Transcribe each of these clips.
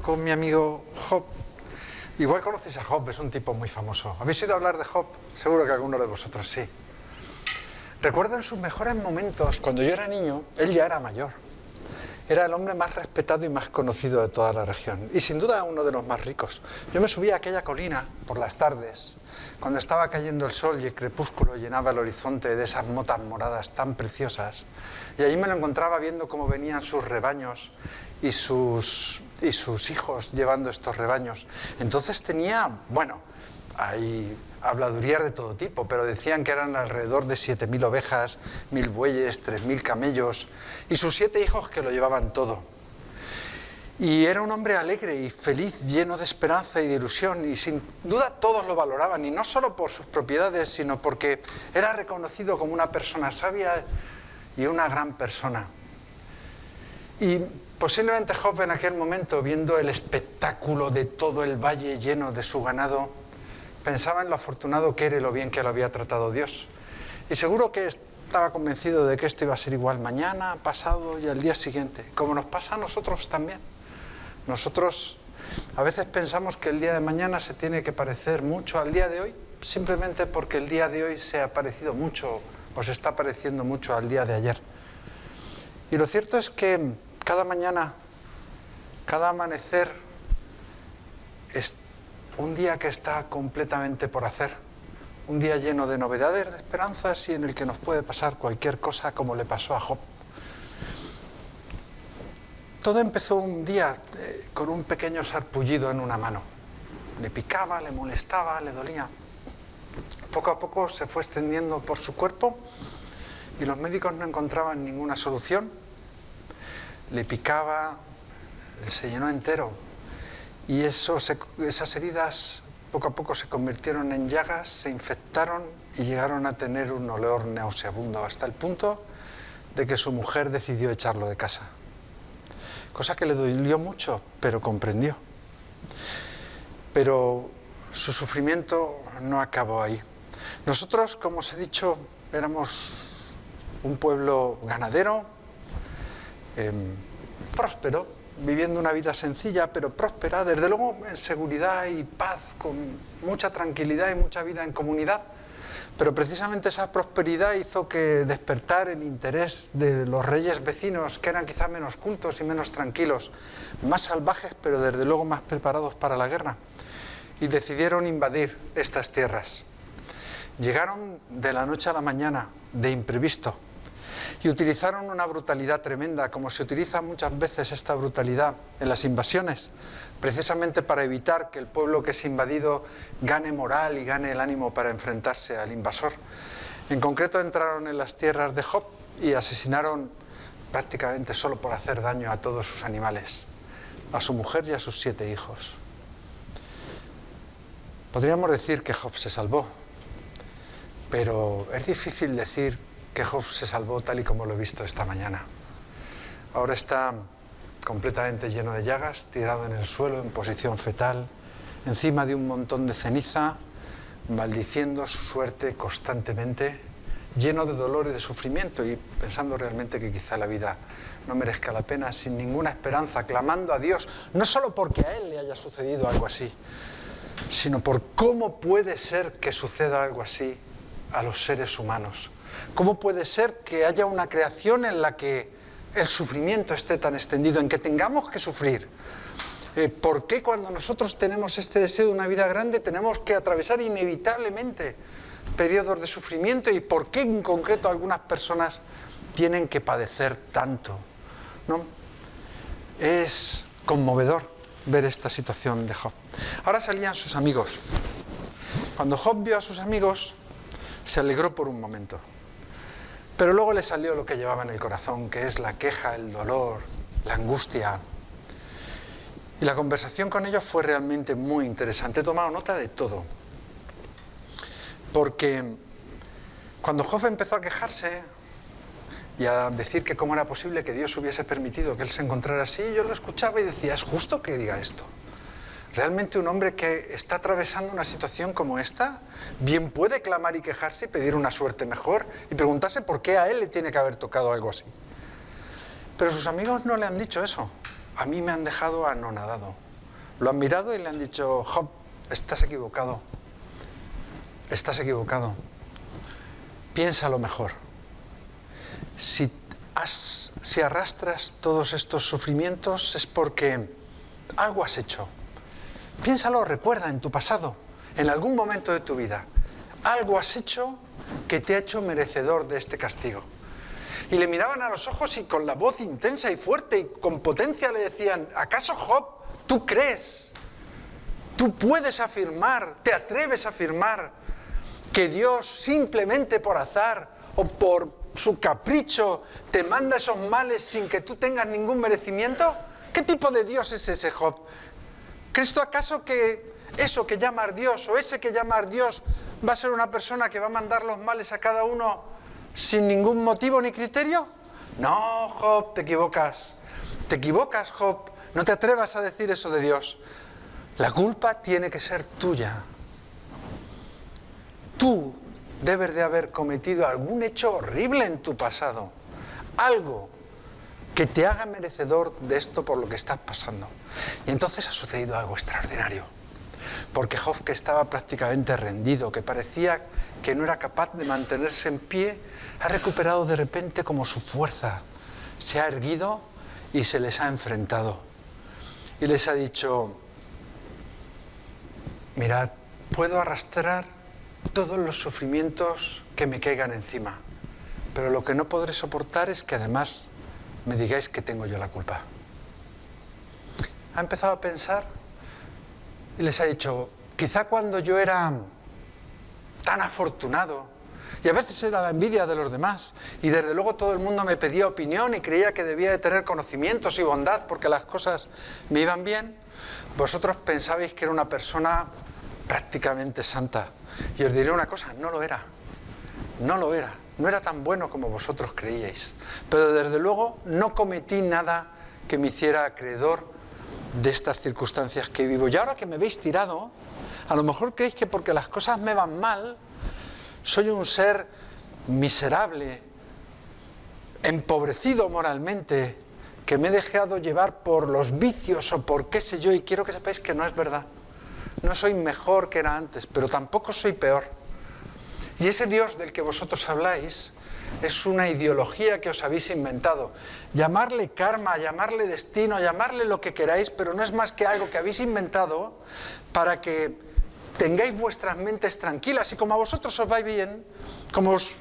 con mi amigo Job. Igual conocéis a Job, es un tipo muy famoso. ¿Habéis oído hablar de Job? Seguro que alguno de vosotros sí. Recuerdo en sus mejores momentos, cuando yo era niño, él ya era mayor. Era el hombre más respetado y más conocido de toda la región. Y sin duda uno de los más ricos. Yo me subía a aquella colina por las tardes, cuando estaba cayendo el sol y el crepúsculo llenaba el horizonte de esas motas moradas tan preciosas. Y allí me lo encontraba viendo cómo venían sus rebaños y sus hijos llevando estos rebaños. Entonces tenía, bueno, hay habladurías de todo tipo, pero decían que eran alrededor de 7.000 ovejas, 1.000 bueyes, 3.000 camellos y sus 7 hijos que lo llevaban todo. Y era un hombre alegre y feliz, lleno de esperanza y de ilusión, y sin duda todos lo valoraban, y no solo por sus propiedades, sino porque era reconocido como una persona sabia y una gran persona. Y posiblemente Job en aquel momento, viendo el espectáculo de todo el valle lleno de su ganado, pensaba en lo afortunado que era y lo bien que lo había tratado Dios. Y seguro que estaba convencido de que esto iba a ser igual mañana, pasado y al día siguiente, como nos pasa a nosotros también. Nosotros a veces pensamos que el día de mañana se tiene que parecer mucho al día de hoy, simplemente porque el día de hoy se ha parecido mucho o se está pareciendo mucho al día de ayer. Y lo cierto es que cada mañana, cada amanecer es un día que está completamente por hacer, un día lleno de novedades, de esperanzas y en el que nos puede pasar cualquier cosa como le pasó a Job. Todo empezó un día con un pequeño sarpullido en una mano. Le picaba, le molestaba, le dolía. Poco a poco se fue extendiendo por su cuerpo y los médicos no encontraban ninguna solución. Le picaba, se llenó entero y esas heridas poco a poco se convirtieron en llagas, se infectaron y llegaron a tener un olor nauseabundo hasta el punto de que su mujer decidió echarlo de casa. Cosa que le dolió mucho, pero comprendió. Pero su sufrimiento no acabó ahí. Nosotros, como os he dicho, éramos un pueblo ganadero, próspero, viviendo una vida sencilla pero próspera, desde luego en seguridad y paz, con mucha tranquilidad y mucha vida en comunidad. Pero precisamente esa prosperidad hizo que despertar el interés de los reyes vecinos, que eran quizá menos cultos y menos tranquilos, más salvajes, pero desde luego más preparados para la guerra, y decidieron invadir estas tierras. Llegaron de la noche a la mañana, de imprevisto, y utilizaron una brutalidad tremenda, como se utiliza muchas veces esta brutalidad en las invasiones, precisamente para evitar que el pueblo que es invadido gane moral y gane el ánimo para enfrentarse al invasor. En concreto entraron en las tierras de Job y asesinaron prácticamente solo por hacer daño a todos sus animales, a su mujer y a sus 7 hijos. Podríamos decir que Job se salvó, pero es difícil decir que Job se salvó tal y como lo he visto esta mañana. Ahora está completamente lleno de llagas, tirado en el suelo en posición fetal, encima de un montón de ceniza, maldiciendo su suerte constantemente, lleno de dolor y de sufrimiento y pensando realmente que quizá la vida no merezca la pena, sin ninguna esperanza, clamando a Dios, no solo porque a él le haya sucedido algo así, sino por cómo puede ser que suceda algo así a los seres humanos. ¿Cómo puede ser que haya una creación en la que el sufrimiento esté tan extendido, en que tengamos que sufrir? ¿Por qué cuando nosotros tenemos este deseo de una vida grande tenemos que atravesar inevitablemente periodos de sufrimiento? ¿Y por qué en concreto algunas personas tienen que padecer tanto? ¿No? Es conmovedor ver esta situación de Job. Ahora salían sus amigos. Cuando Job vio a sus amigos, se alegró por un momento. Pero luego le salió lo que llevaba en el corazón, que es la queja, el dolor, la angustia. Y la conversación con ellos fue realmente muy interesante. He tomado nota de todo. Porque cuando Job empezó a quejarse y a decir que cómo era posible que Dios hubiese permitido que él se encontrara así, yo lo escuchaba y decía, ¿es justo que diga esto? ¿Realmente un hombre que está atravesando una situación como esta bien puede clamar y quejarse y pedir una suerte mejor y preguntarse por qué a él le tiene que haber tocado algo así? Pero sus amigos no le han dicho eso. A mí me han dejado anonadado. lo han mirado y le han dicho: Job, estás equivocado. Estás equivocado. Piénsalo mejor. Si arrastras todos estos sufrimientos es porque algo has hecho. Piénsalo, recuerda en tu pasado, en algún momento de tu vida. Algo has hecho que te ha hecho merecedor de este castigo. Y le miraban a los ojos y con la voz intensa y fuerte y con potencia le decían: ¿acaso, Job, tú crees, tú puedes afirmar, te atreves a afirmar que Dios simplemente por azar o por su capricho te manda esos males sin que tú tengas ningún merecimiento? ¿Qué tipo de Dios es ese, Job? ¿Crees tú acaso que eso que llamas Dios o ese que llamas Dios va a ser una persona que va a mandar los males a cada uno sin ningún motivo ni criterio? No, Job, te equivocas. Te equivocas, Job. No te atrevas a decir eso de Dios. La culpa tiene que ser tuya. Tú debes de haber cometido algún hecho horrible en tu pasado. Algo que te haga merecedor de esto por lo que estás pasando. Y entonces ha sucedido algo extraordinario. Porque Job, que estaba prácticamente rendido, que parecía que no era capaz de mantenerse en pie, ha recuperado de repente como su fuerza. Se ha erguido y se les ha enfrentado. Y les ha dicho: mirad, puedo arrastrar todos los sufrimientos que me caigan encima, pero lo que no podré soportar es que además me digáis que tengo yo la culpa. Ha empezado a pensar y les ha dicho: quizá cuando yo era tan afortunado, y a veces era la envidia de los demás, y desde luego todo el mundo me pedía opinión y creía que debía de tener conocimientos y bondad porque las cosas me iban bien, vosotros pensabais que era una persona prácticamente santa. Y os diré una cosa: no lo era. No lo era. No era tan bueno como vosotros creíais. Pero desde luego no cometí nada que me hiciera acreedor de estas circunstancias que vivo. Y ahora que me veis tirado, a lo mejor creéis que porque las cosas me van mal, soy un ser miserable, empobrecido moralmente, que me he dejado llevar por los vicios o por qué sé yo, y quiero que sepáis que no es verdad. No soy mejor que era antes, pero tampoco soy peor. Y ese Dios del que vosotros habláis es una ideología que os habéis inventado. Llamarle karma, llamarle destino, llamarle lo que queráis, pero no es más que algo que habéis inventado para que tengáis vuestras mentes tranquilas. Y como a vosotros os va bien, como os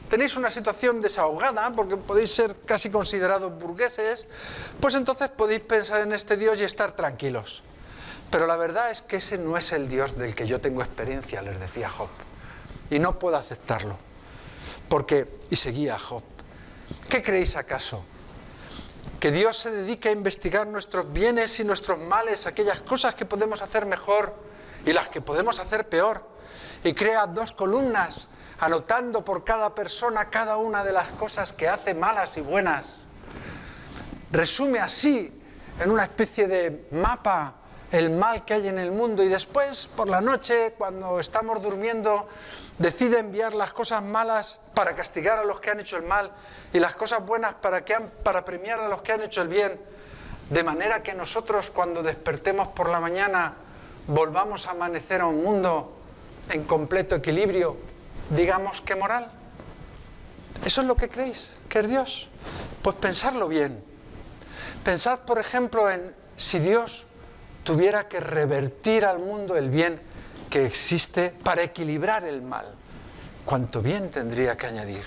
tenéis una situación desahogada, porque podéis ser casi considerados burgueses, pues entonces podéis pensar en este Dios y estar tranquilos. Pero la verdad es que ese no es el Dios del que yo tengo experiencia, les decía Job. Y no puedo aceptarlo. Porque, y seguía Job, ¿qué creéis acaso? ¿Que Dios se dedique a investigar nuestros bienes y nuestros males, aquellas cosas que podemos hacer mejor y las que podemos hacer peor? Y crea 2 columnas, anotando por cada persona cada una de las cosas que hace malas y buenas. Resume así, en una especie de mapa, el mal que hay en el mundo, y después, por la noche, cuando estamos durmiendo, decide enviar las cosas malas para castigar a los que han hecho el mal y las cosas buenas para premiar a los que han hecho el bien, de manera que nosotros, cuando despertemos por la mañana, volvamos a amanecer a un mundo en completo equilibrio, digamos que moral. ¿Eso es lo que creéis que es Dios? Pues pensadlo bien. Pensad, por ejemplo, en si Dios tuviera que revertir al mundo el bien que existe para equilibrar el mal. ¿Cuánto bien tendría que añadir?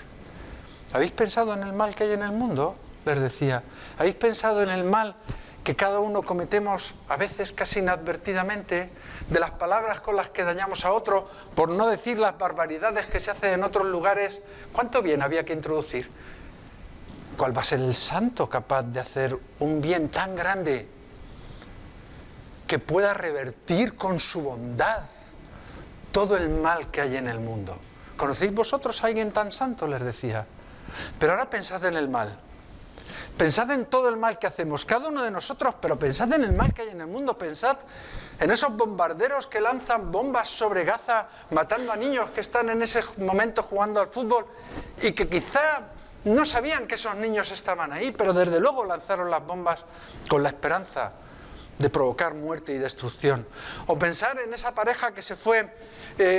¿Habéis pensado en el mal que hay en el mundo? Les decía. ¿Habéis pensado en el mal que cada uno cometemos a veces casi inadvertidamente, de las palabras con las que dañamos a otro, por no decir las barbaridades que se hacen en otros lugares? ¿Cuánto bien había que introducir? ¿Cuál va a ser el santo capaz de hacer un bien tan grande que pueda revertir con su bondad todo el mal que hay en el mundo? ¿Conocéis vosotros a alguien tan santo? Les decía. Pero ahora pensad en el mal. Pensad en todo el mal que hacemos, cada uno de nosotros, pero pensad en el mal que hay en el mundo. Pensad en esos bombarderos que lanzan bombas sobre Gaza, matando a niños que están en ese momento jugando al fútbol y que quizá no sabían que esos niños estaban ahí, pero desde luego lanzaron las bombas con la esperanza de provocar muerte y destrucción. O pensar en esa pareja que se fue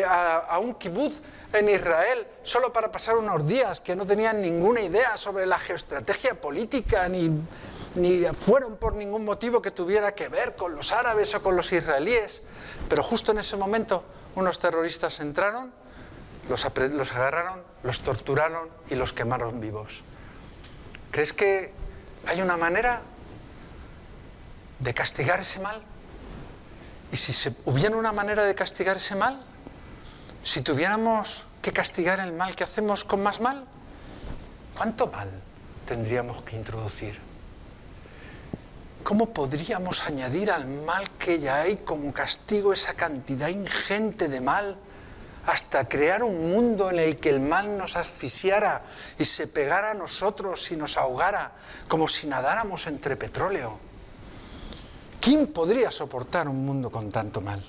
a un kibutz en Israel solo para pasar unos días, que no tenían ninguna idea sobre la geoestrategia política, ni fueron por ningún motivo que tuviera que ver con los árabes o con los israelíes, pero justo en ese momento unos terroristas entraron, los agarraron, los torturaron y los quemaron vivos. ¿Crees que hay una manera de castigar ese mal? Y si hubiera una manera de castigar ese mal, si tuviéramos que castigar el mal que hacemos con más mal, ¿cuánto mal tendríamos que introducir? ¿Cómo podríamos añadir al mal que ya hay como castigo esa cantidad ingente de mal hasta crear un mundo en el que el mal nos asfixiara y se pegara a nosotros y nos ahogara como si nadáramos entre petróleo? ¿Quién podría soportar un mundo con tanto mal?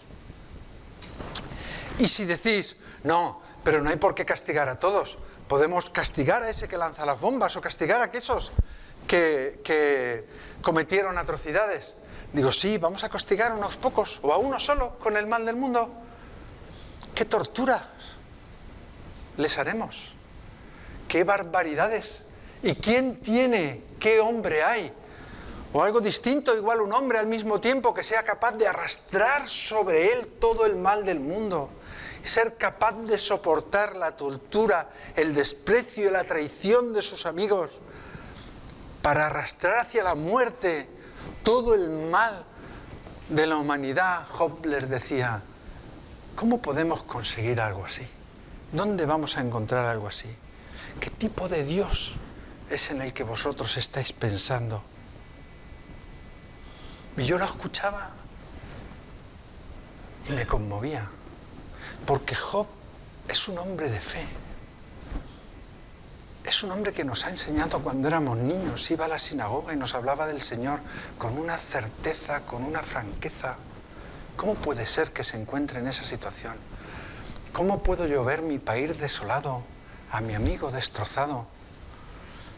Y si decís, no, pero no hay por qué castigar a todos, podemos castigar a ese que lanza las bombas o castigar a aquellos que cometieron atrocidades. Digo, sí, vamos a castigar a unos pocos o a uno solo con el mal del mundo. ¿Qué torturas les haremos? ¿Qué barbaridades? ¿Y quién tiene? ¿Qué hombre hay? O algo distinto, igual un hombre al mismo tiempo que sea capaz de arrastrar sobre él todo el mal del mundo, ser capaz de soportar la tortura, el desprecio y la traición de sus amigos, para arrastrar hacia la muerte todo el mal de la humanidad. Job les decía, ¿cómo podemos conseguir algo así? ¿Dónde vamos a encontrar algo así? ¿Qué tipo de Dios es en el que vosotros estáis pensando? Y yo lo escuchaba y me conmovía, porque Job es un hombre de fe. Es un hombre que nos ha enseñado cuando éramos niños, iba a la sinagoga y nos hablaba del Señor con una certeza, con una franqueza. ¿Cómo puede ser que se encuentre en esa situación? ¿Cómo puedo yo ver mi país desolado, a mi amigo destrozado?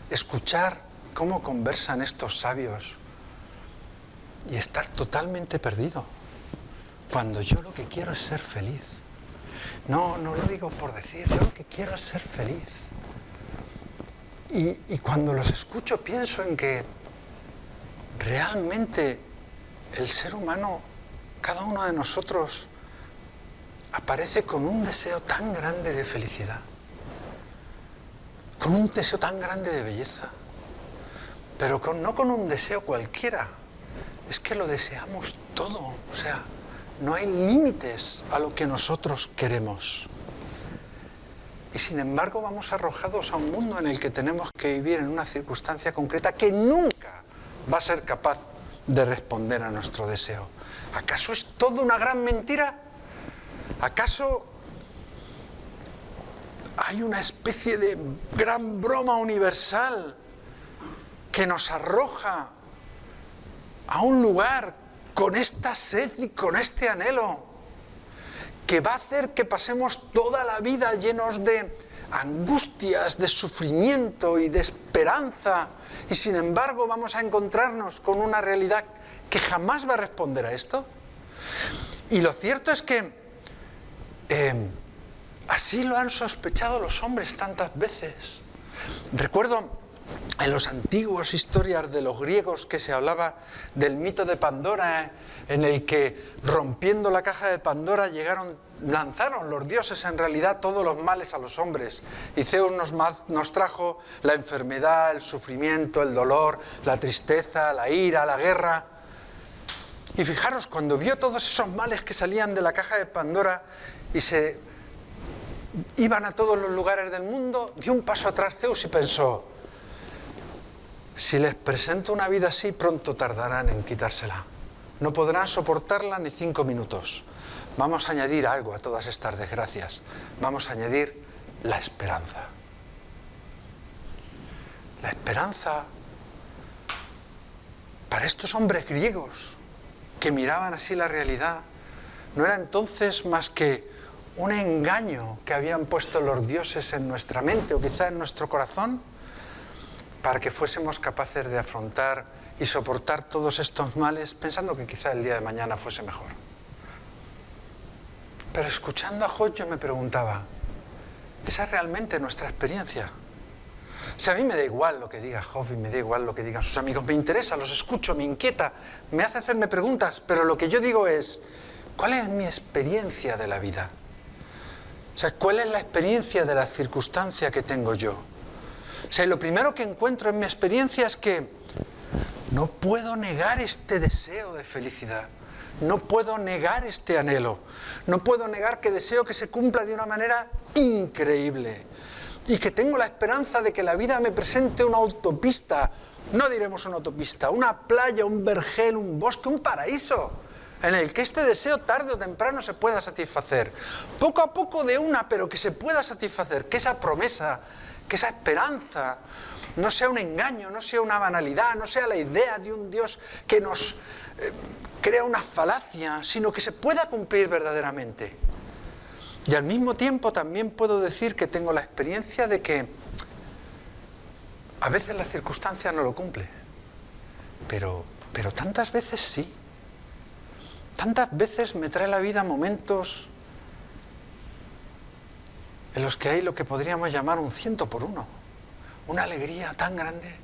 Escuchar cómo conversan estos sabios y estar totalmente perdido, cuando yo lo que quiero es ser feliz. No lo digo por decir, yo lo que quiero es ser feliz. Y cuando los escucho pienso en que realmente el ser humano, cada uno de nosotros, aparece con un deseo tan grande de felicidad, con un deseo tan grande de belleza, pero no con un deseo cualquiera, es que lo deseamos todo, o sea, no hay límites a lo que nosotros queremos. Y sin embargo vamos arrojados a un mundo en el que tenemos que vivir en una circunstancia concreta que nunca va a ser capaz de responder a nuestro deseo. ¿Acaso es todo una gran mentira? ¿Acaso hay una especie de gran broma universal que nos arroja a un lugar con esta sed y con este anhelo, que va a hacer que pasemos toda la vida llenos de angustias, de sufrimiento y de esperanza, y sin embargo vamos a encontrarnos con una realidad que jamás va a responder a esto? Y lo cierto es que así lo han sospechado los hombres tantas veces. Recuerdo en las antiguas historias de los griegos que se hablaba del mito de Pandora, en el que rompiendo la caja de Pandora lanzaron los dioses en realidad todos los males a los hombres, y Zeus nos trajo la enfermedad, el sufrimiento, el dolor, la tristeza, la ira, la guerra. Y fijaros, cuando vio todos esos males que salían de la caja de Pandora y se iban a todos los lugares del mundo, dio un paso atrás Zeus y pensó: si les presento una vida así, pronto tardarán en quitársela. No podrán soportarla ni 5 minutos. Vamos a añadir algo a todas estas desgracias. Vamos a añadir la esperanza. La esperanza para estos hombres griegos que miraban así la realidad no era entonces más que un engaño que habían puesto los dioses en nuestra mente o quizá en nuestro corazón, para que fuésemos capaces de afrontar y soportar todos estos males pensando que quizá el día de mañana fuese mejor. Pero escuchando a Job yo me preguntaba, ¿esa es realmente nuestra experiencia? O sea, a mí me da igual lo que diga Job y me da igual lo que digan sus amigos. Me interesa, los escucho, me inquieta, me hace hacerme preguntas, pero lo que yo digo es, ¿cuál es mi experiencia de la vida? O sea, ¿cuál es la experiencia de la circunstancia que tengo yo? O sea, y lo primero que encuentro en mi experiencia es que no puedo negar este deseo de felicidad. No puedo negar este anhelo. No puedo negar que deseo que se cumpla de una manera increíble. Y que tengo la esperanza de que la vida me presente una autopista. No diremos una autopista, una playa, un vergel, un bosque, un paraíso. En el que este deseo tarde o temprano se pueda satisfacer. Poco a poco de una, pero que se pueda satisfacer. Que esa promesa, que esa esperanza no sea un engaño, no sea una banalidad, no sea la idea de un Dios que nos crea una falacia, sino que se pueda cumplir verdaderamente. Y al mismo tiempo también puedo decir que tengo la experiencia de que a veces la circunstancia no lo cumple, pero tantas veces sí. Tantas veces me trae la vida momentos en los que hay lo que podríamos llamar un 100 por 1. Una alegría tan grande,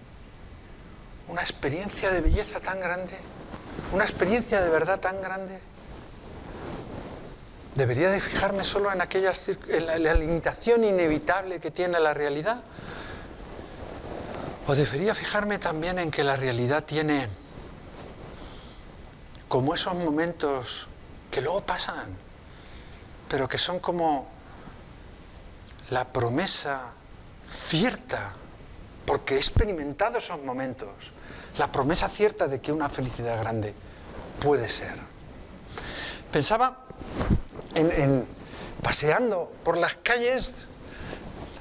una experiencia de belleza tan grande, una experiencia de verdad tan grande. ¿Debería de fijarme solo en la limitación inevitable que tiene la realidad? ¿O debería fijarme también en que la realidad tiene como esos momentos que luego pasan, pero que son como la promesa cierta, porque he experimentado esos momentos, la promesa cierta de que una felicidad grande puede ser? Pensaba paseando por las calles,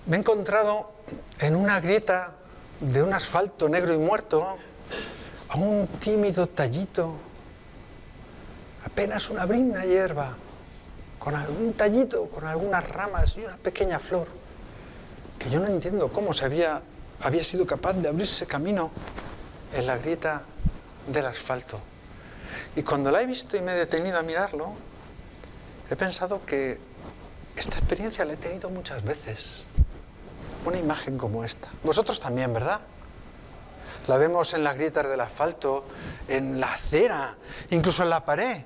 me he encontrado en una grieta de un asfalto negro y muerto a un tímido tallito, apenas una brinda hierba, con algún tallito, con algunas ramas y una pequeña flor, que yo no entiendo cómo había sido capaz de abrirse camino en la grieta del asfalto. Y cuando la he visto y me he detenido a mirarlo, he pensado que esta experiencia la he tenido muchas veces. Una imagen como esta. Vosotros también, ¿verdad? La vemos en las grietas del asfalto, en la acera, incluso en la pared,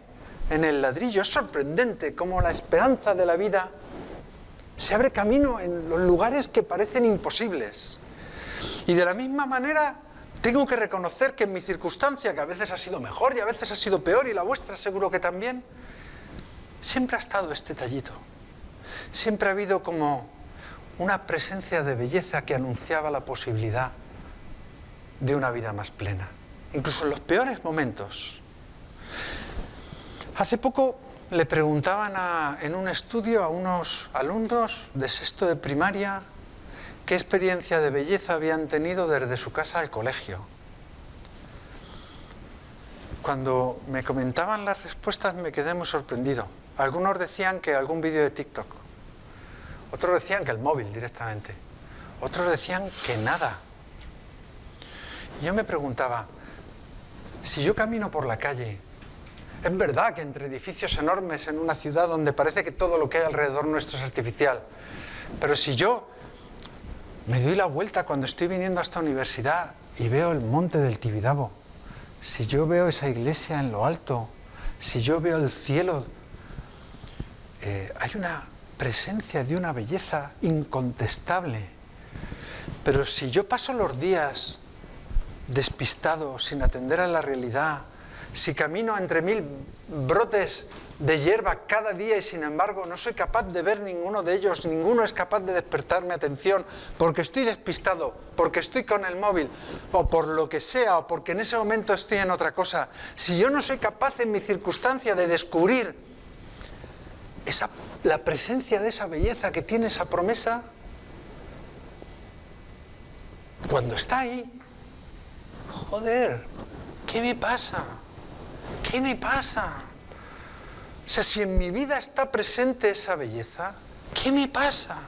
en el ladrillo. Es sorprendente cómo la esperanza de la vida se abre camino en los lugares que parecen imposibles. Y de la misma manera tengo que reconocer que en mi circunstancia, que a veces ha sido mejor y a veces ha sido peor, y la vuestra seguro que también, siempre ha estado este tallito. Siempre ha habido como una presencia de belleza que anunciaba la posibilidad de una vida más plena, incluso en los peores momentos. Hace poco le preguntaban en un estudio a unos alumnos de sexto de primaria qué experiencia de belleza habían tenido desde su casa al colegio. Cuando me comentaban las respuestas me quedé muy sorprendido. Algunos decían que algún vídeo de TikTok, otros decían que el móvil directamente, otros decían que nada. Y yo me preguntaba, si yo camino por la calle, es verdad que entre edificios enormes en una ciudad donde parece que todo lo que hay alrededor nuestro es artificial, pero si yo me doy la vuelta cuando estoy viniendo a esta universidad y veo el monte del Tibidabo, si yo veo esa iglesia en lo alto, si yo veo el cielo, hay una presencia de una belleza incontestable. Pero si yo paso los días despistado, sin atender a la realidad, si camino entre 1000 brotes de hierba cada día y sin embargo no soy capaz de ver ninguno de ellos, ninguno es capaz de despertarme atención porque estoy despistado, porque estoy con el móvil o por lo que sea, o porque en ese momento estoy en otra cosa, si yo no soy capaz en mi circunstancia de descubrir la presencia de esa belleza que tiene esa promesa, cuando está ahí, joder, ¿qué me pasa? ¿Qué me pasa? O sea, si en mi vida está presente esa belleza, ¿qué me pasa?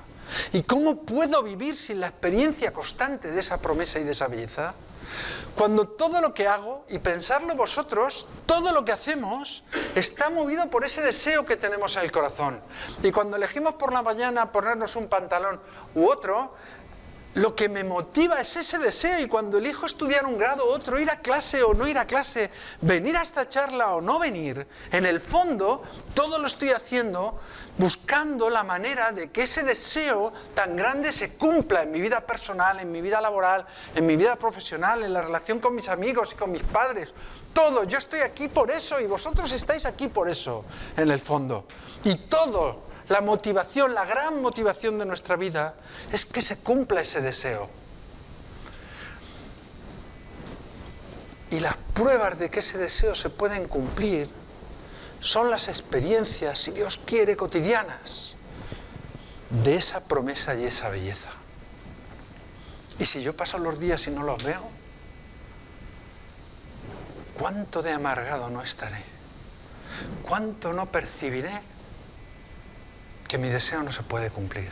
¿Y cómo puedo vivir sin la experiencia constante de esa promesa y de esa belleza? Cuando todo lo que hago, y pensarlo vosotros, todo lo que hacemos está movido por ese deseo que tenemos en el corazón. Y cuando elegimos por la mañana ponernos un pantalón u otro, lo que me motiva es ese deseo, y cuando elijo estudiar un grado u otro, ir a clase o no ir a clase, venir a esta charla o no venir, en el fondo todo lo estoy haciendo buscando la manera de que ese deseo tan grande se cumpla en mi vida personal, en mi vida laboral, en mi vida profesional, en la relación con mis amigos y con mis padres. Todo, yo estoy aquí por eso y vosotros estáis aquí por eso, en el fondo. Y todo. La motivación, la gran motivación de nuestra vida es que se cumpla ese deseo. Y las pruebas de que ese deseo se pueden cumplir son las experiencias, si Dios quiere, cotidianas de esa promesa y esa belleza. Y si yo paso los días y no los veo, ¿cuánto de amargado no estaré? ¿Cuánto no percibiré que mi deseo no se puede cumplir?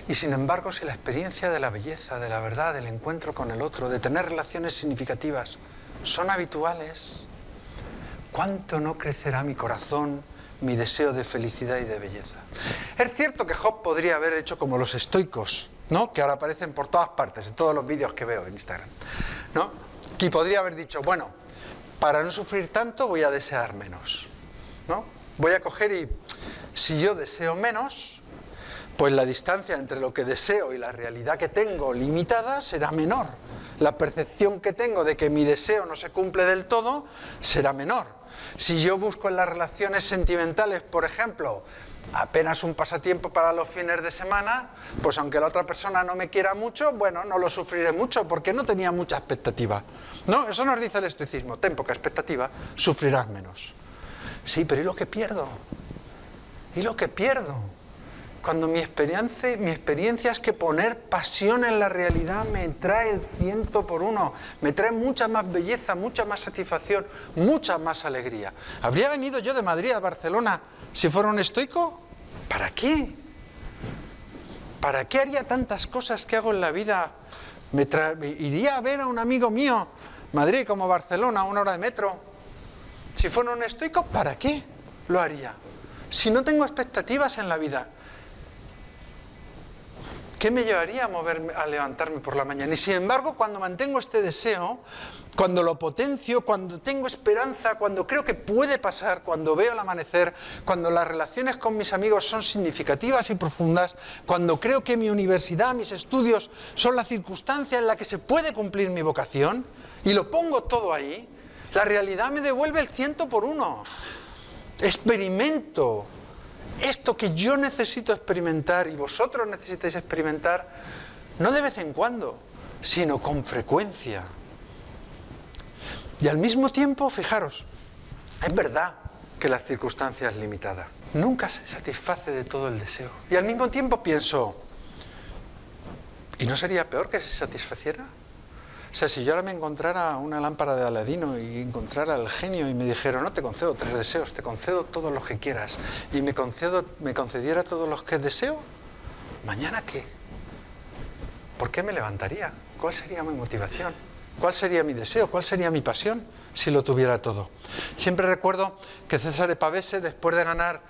Y sin embargo, si la experiencia de la belleza, de la verdad, del encuentro con el otro, de tener relaciones significativas, son habituales, ¿cuánto no crecerá mi corazón, mi deseo de felicidad y de belleza? Es cierto que Job podría haber hecho como los estoicos, ¿no?, que ahora aparecen por todas partes, en todos los vídeos que veo en Instagram, ¿no?, que podría haber dicho, bueno, para no sufrir tanto voy a desear menos, ¿no? Voy a coger y, si yo deseo menos, pues la distancia entre lo que deseo y la realidad que tengo limitada será menor. La percepción que tengo de que mi deseo no se cumple del todo será menor. Si yo busco en las relaciones sentimentales, por ejemplo, apenas un pasatiempo para los fines de semana, pues aunque la otra persona no me quiera mucho, bueno, no lo sufriré mucho porque no tenía mucha expectativa. ¿No? Eso nos dice el estoicismo, ten poca expectativa, sufrirás menos. Sí, pero ¿y lo que pierdo? ¿Y lo que pierdo? Cuando mi experiencia es que poner pasión en la realidad me trae el 100%, me trae mucha más belleza, mucha más satisfacción, mucha más alegría. ¿Habría venido yo de Madrid a Barcelona si fuera un estoico? ¿Para qué? ¿Para qué haría tantas cosas que hago en la vida? ¿Iría a ver a un amigo mío, Madrid como Barcelona, 1 hora de metro? Si fuera un estoico, ¿para qué lo haría? Si no tengo expectativas en la vida, ¿qué me llevaría a moverme, a levantarme por la mañana? Y sin embargo, cuando mantengo este deseo, cuando lo potencio, cuando tengo esperanza, cuando creo que puede pasar, cuando veo el amanecer, cuando las relaciones con mis amigos son significativas y profundas, cuando creo que mi universidad, mis estudios son la circunstancia en la que se puede cumplir mi vocación, y lo pongo todo ahí, la realidad me devuelve el 100%. Experimento esto que yo necesito experimentar y vosotros necesitáis experimentar, no de vez en cuando, sino con frecuencia. Y al mismo tiempo, fijaros, es verdad que la circunstancia es limitada. Nunca se satisface de todo el deseo. Y al mismo tiempo pienso, ¿y no sería peor que se satisfaciera? O sea, si yo ahora me encontrara una lámpara de Aladino y encontrara al genio y me dijera, no te concedo 3 deseos, te concedo todos los que quieras, y me concediera todos los que deseo, ¿mañana qué? ¿Por qué me levantaría? ¿Cuál sería mi motivación? ¿Cuál sería mi deseo? ¿Cuál sería mi pasión si lo tuviera todo? Siempre recuerdo que Cesare Pavese, después de ganar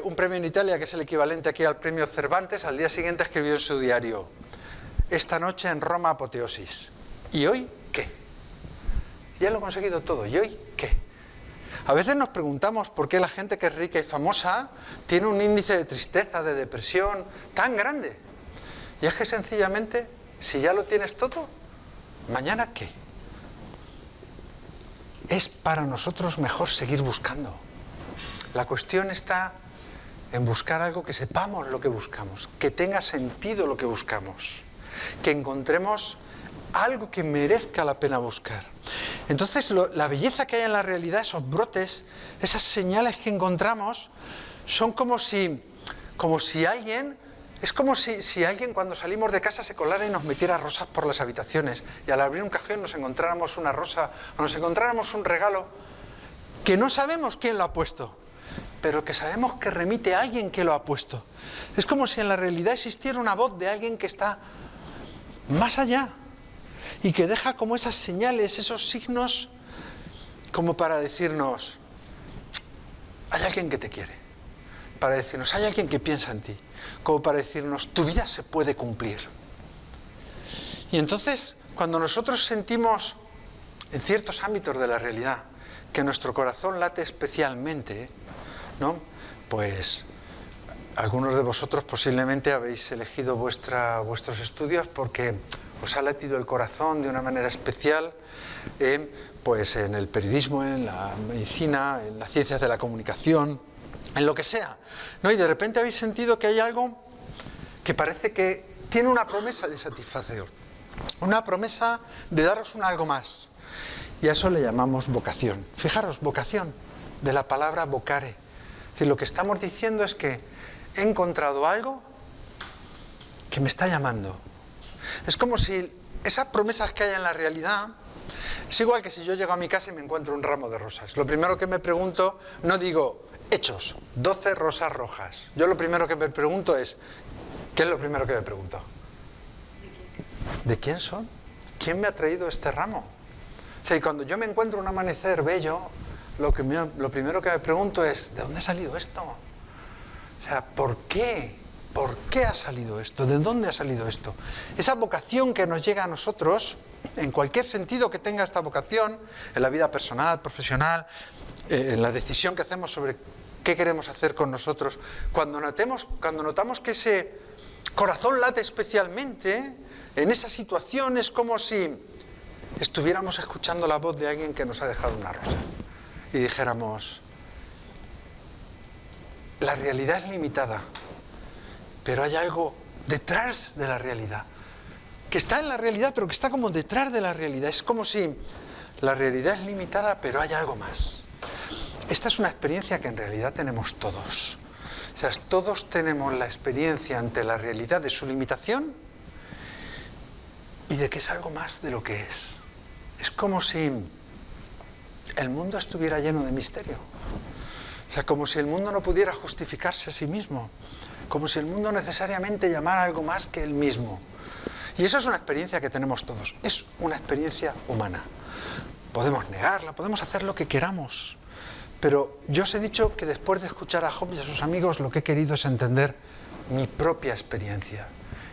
un premio en Italia, que es el equivalente aquí al premio Cervantes, al día siguiente escribió en su diario, esta noche en Roma apoteosis. ¿Y hoy qué? Ya lo he conseguido todo. ¿Y hoy qué? A veces nos preguntamos por qué la gente que es rica y famosa tiene un índice de tristeza, de depresión tan grande. Y es que sencillamente, si ya lo tienes todo, ¿mañana qué? Es para nosotros mejor seguir buscando. La cuestión está en buscar algo que sepamos lo que buscamos, que tenga sentido lo que buscamos, que encontremos algo que merezca la pena buscar. Entonces, la belleza que hay en la realidad, esos brotes, esas señales que encontramos, son como si alguien, es como si alguien cuando salimos de casa se colara y nos metiera rosas por las habitaciones, y al abrir un cajón nos encontráramos una rosa, o nos encontráramos un regalo, que no sabemos quién lo ha puesto, pero que sabemos que remite a alguien que lo ha puesto. Es como si en la realidad existiera una voz de alguien que está más allá. y que deja como esas señales, esos signos, como para decirnos, hay alguien que te quiere, para decirnos, hay alguien que piensa en ti, como para decirnos, tu vida se puede cumplir. Y entonces, cuando nosotros sentimos en ciertos ámbitos de la realidad que nuestro corazón late especialmente, ¿no? Pues algunos de vosotros posiblemente habéis elegido vuestros estudios porque os ha latido el corazón de una manera especial, pues en el periodismo, en la medicina, en las ciencias de la comunicación, en lo que sea, ¿no? Y de repente habéis sentido que hay algo que parece que tiene una promesa de satisfacción, una promesa de daros un algo más. Y a eso le llamamos vocación. Fijaros, vocación, de la palabra vocare. Es decir, lo que estamos diciendo es que he encontrado algo que me está llamando. Es como si esas promesas que hay en la realidad, es igual que si yo llego a mi casa y me encuentro un ramo de rosas. Lo primero que me pregunto, no digo, hechos, 12 rosas rojas. Yo lo primero que me pregunto es, ¿qué es lo primero que me pregunto? ¿De quién son? ¿Quién me ha traído este ramo? O sea, y cuando yo me encuentro un amanecer bello, lo primero que me pregunto es, ¿de dónde ha salido esto? O sea, ¿por qué? ¿Por qué ha salido esto? ¿De dónde ha salido esto? Esa vocación que nos llega a nosotros, en cualquier sentido que tenga esta vocación, en la vida personal, profesional, en la decisión que hacemos sobre qué queremos hacer con nosotros, cuando notamos que ese corazón late especialmente, en esa situación es como si estuviéramos escuchando la voz de alguien que nos ha dejado una rosa y dijéramos, la realidad es limitada, pero hay algo detrás de la realidad, que está en la realidad, pero que está como detrás de la realidad. Es como si la realidad es limitada, pero hay algo más. Esta es una experiencia que en realidad tenemos todos. O sea, todos tenemos la experiencia ante la realidad de su limitación y de que es algo más de lo que es. Es como si el mundo estuviera lleno de misterio. O sea, como si el mundo no pudiera justificarse a sí mismo. Como si el mundo necesariamente llamara algo más que él mismo. Y eso es una experiencia que tenemos todos. Es una experiencia humana. Podemos negarla, podemos hacer lo que queramos. Pero yo os he dicho que después de escuchar a Job y a sus amigos, lo que he querido es entender mi propia experiencia.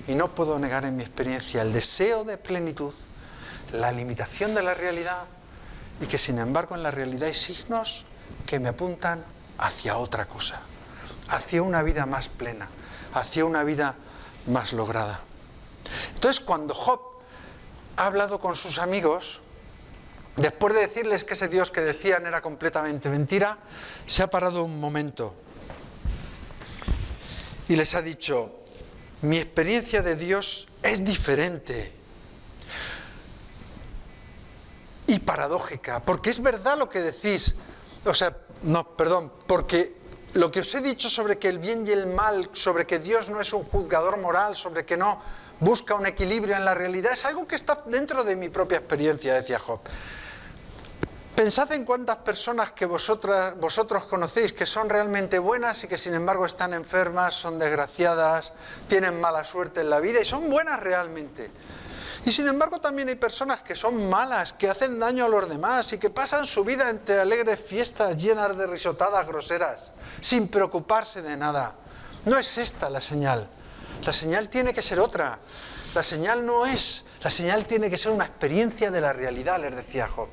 Y no puedo negar en mi experiencia el deseo de plenitud, la limitación de la realidad, y que sin embargo en la realidad hay signos que me apuntan hacia otra cosa, hacia una vida más plena, hacia una vida más lograda. Entonces, cuando Job ha hablado con sus amigos, después de decirles que ese Dios que decían era completamente mentira, se ha parado un momento y les ha dicho, mi experiencia de Dios es diferente y paradójica, porque es verdad lo que decís, porque lo que os he dicho sobre que el bien y el mal, sobre que Dios no es un juzgador moral, sobre que no busca un equilibrio en la realidad, es algo que está dentro de mi propia experiencia, decía Job. Pensad en cuántas personas que vosotros conocéis que son realmente buenas y que sin embargo están enfermas, son desgraciadas, tienen mala suerte en la vida y son buenas realmente. Y sin embargo también hay personas que son malas, que hacen daño a los demás y que pasan su vida entre alegres fiestas llenas de risotadas groseras, sin preocuparse de nada. No es esta la señal. La señal tiene que ser otra. La señal tiene que ser una experiencia de la realidad, les decía Job.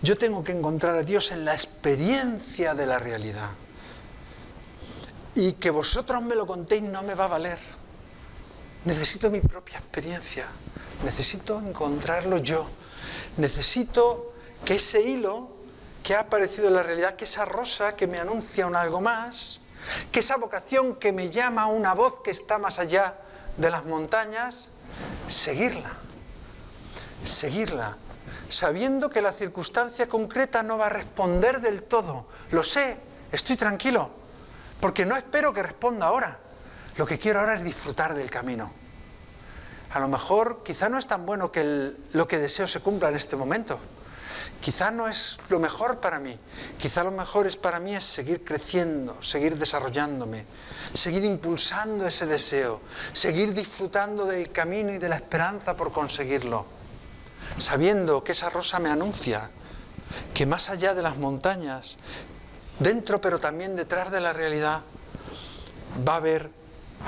Yo tengo que encontrar a Dios en la experiencia de la realidad. Y que vosotros me lo contéis no me va a valer. Necesito mi propia experiencia. Necesito encontrarlo yo. Necesito que ese hilo que ha aparecido en la realidad, que esa rosa que me anuncia un algo más, que esa vocación que me llama a una voz que está más allá de las montañas, seguirla, sabiendo que la circunstancia concreta no va a responder del todo. Lo sé, estoy tranquilo, porque no espero que responda ahora. Lo que quiero ahora es disfrutar del camino. A lo mejor, quizá no es tan bueno que lo que deseo se cumpla en este momento. Quizá no es lo mejor para mí. Quizá lo mejor para mí es seguir creciendo, seguir desarrollándome, seguir impulsando ese deseo, seguir disfrutando del camino y de la esperanza por conseguirlo. sabiendo que esa rosa me anuncia que más allá de las montañas, dentro pero también detrás de la realidad, va a haber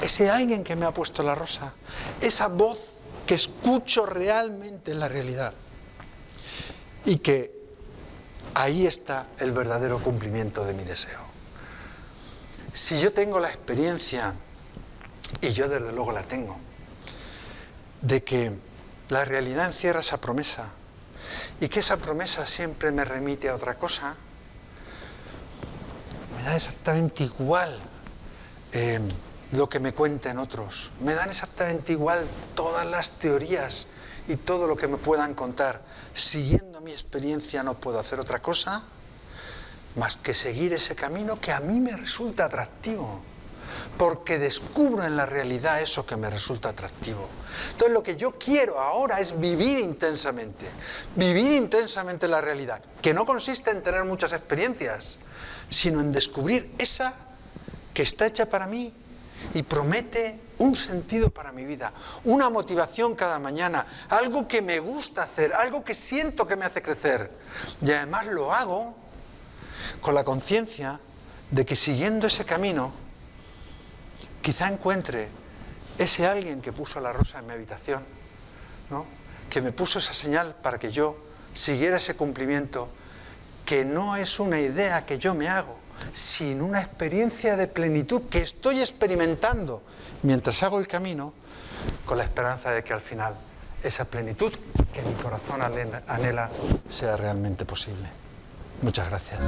ese alguien que me ha puesto la rosa, esa voz que escucho realmente en la realidad, y que ahí está el verdadero cumplimiento de mi deseo. Si yo tengo la experiencia, y yo desde luego la tengo, de que la realidad encierra esa promesa, y que esa promesa siempre me remite a otra cosa, me da exactamente igual lo que me cuenten otros, me dan exactamente igual todas las teorías y todo lo que me puedan contar. Siguiendo mi experiencia no puedo hacer otra cosa más que seguir ese camino que a mí me resulta atractivo, porque descubro en la realidad eso que me resulta atractivo. Entonces lo que yo quiero ahora es vivir intensamente la realidad, que no consiste en tener muchas experiencias, sino en descubrir esa que está hecha para mí y promete un sentido para mi vida, una motivación cada mañana, algo que me gusta hacer, algo que siento que me hace crecer. Y además lo hago con la conciencia de que siguiendo ese camino, quizá encuentre ese alguien que puso la rosa en mi habitación, ¿no? Que me puso esa señal para que yo siguiera ese cumplimiento, que no es una idea que yo me hago, sino una experiencia de plenitud que estoy experimentando mientras hago el camino, con la esperanza de que al final esa plenitud que mi corazón anhela sea realmente posible. Muchas gracias.